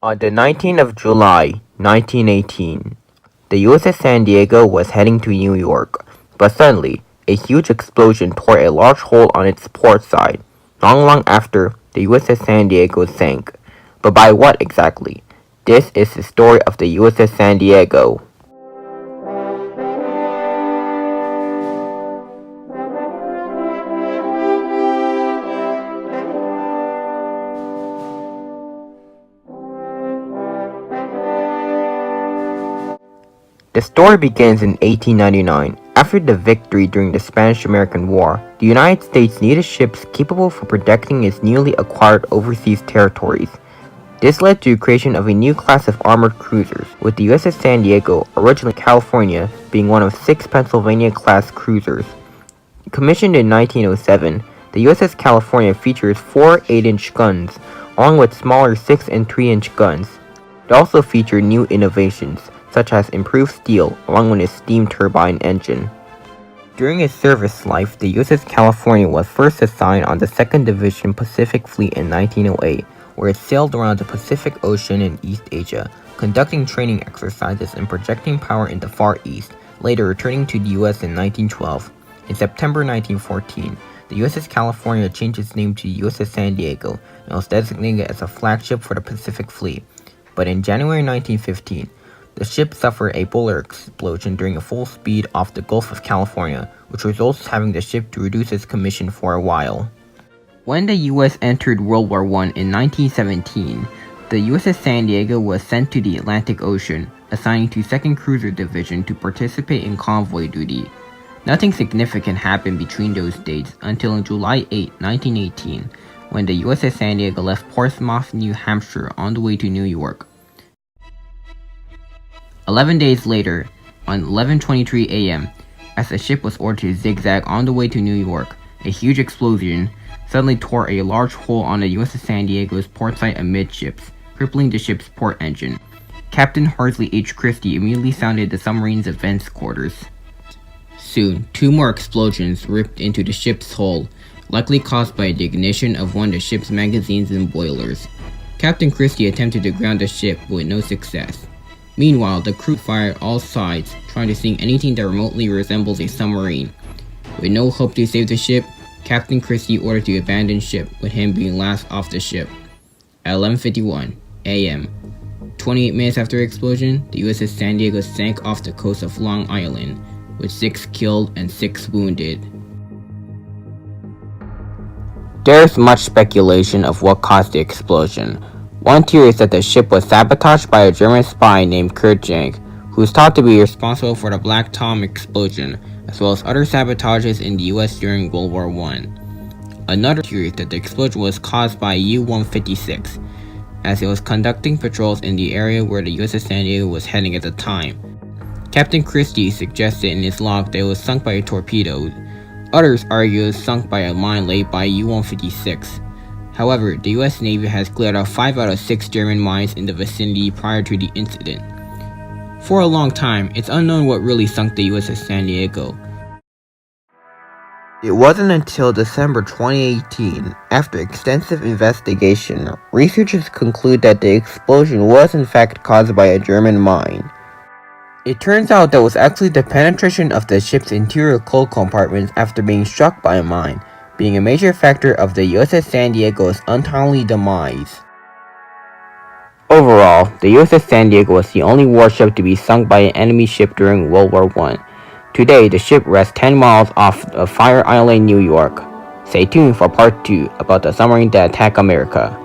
On the 19th of July, 1918, the USS San Diego was heading to New York, but suddenly, a huge explosion tore a large hole on its port side. Not long after, the USS San Diego sank. But by what exactly? This is the story of the USS San Diego. The story begins in 1899. After the victory during the Spanish-American War, the United States needed ships capable for protecting its newly acquired overseas territories. This led to the creation of a new class of armored cruisers, with the USS San Diego, originally California, being one of 6 Pennsylvania-class cruisers. Commissioned in 1907, the USS California features 4 8-inch guns, along with smaller 6 and 3-inch guns. It also featured new innovations, such as improved steel along with a steam turbine engine. During its service life, the USS California was first assigned on the 2nd Division Pacific Fleet in 1908, where it sailed around the Pacific Ocean in East Asia, conducting training exercises and projecting power in the Far East, later returning to the US in 1912. In September 1914, the USS California changed its name to USS San Diego and was designated as a flagship for the Pacific Fleet. But in January 1915, the ship suffered a boiler explosion during a full speed off the Gulf of California, which results in having the ship to reduce its commission for a while. When the U.S. entered World War I in 1917, the USS San Diego was sent to the Atlantic Ocean, assigning to 2nd Cruiser Division to participate in convoy duty. Nothing significant happened between those dates until on July 8, 1918, when the USS San Diego left Portsmouth, New Hampshire on the way to New York. 11 days later, on 11:23 a.m., as the ship was ordered to zigzag on the way to New York, a huge explosion suddenly tore a large hole on the USS San Diego's port side amidships, crippling the ship's port engine. Captain Harsley H. Christie immediately sounded the submarine's advance quarters. Soon, 2 more explosions ripped into the ship's hull, likely caused by the ignition of one of the ship's magazines and boilers. Captain Christie attempted to ground the ship, but with no success. Meanwhile, the crew fired all sides, trying to sink anything that remotely resembles a submarine. With no hope to save the ship, Captain Christie ordered to abandon ship, with him being last off the ship. At 11:51 a.m., 28 minutes after the explosion, the USS San Diego sank off the coast of Long Island, with 6 killed and 6 wounded. There's much speculation of what caused the explosion. One theory is that the ship was sabotaged by a German spy named Kurt Jank, who is thought to be responsible for the Black Tom explosion, as well as other sabotages in the US during World War I. Another theory is that the explosion was caused by U-156, as it was conducting patrols in the area where the USS San Diego was heading at the time. Captain Christie suggested in his log that it was sunk by a torpedo. Others argue it was sunk by a mine laid by U-156. However, the US Navy has cleared out 5 out of 6 German mines in the vicinity prior to the incident. For a long time, it's unknown what really sunk the USS San Diego. It wasn't until December 2018, after extensive investigation, researchers conclude that the explosion was in fact caused by a German mine. It turns out that it was actually the penetration of the ship's interior coal compartments after being struck by a mine, being a major factor of the USS San Diego's untimely demise. Overall, the USS San Diego was the only warship to be sunk by an enemy ship during World War I. Today, the ship rests 10 miles off of Fire Island, New York. Stay tuned for part 2 about the submarine that attacked America.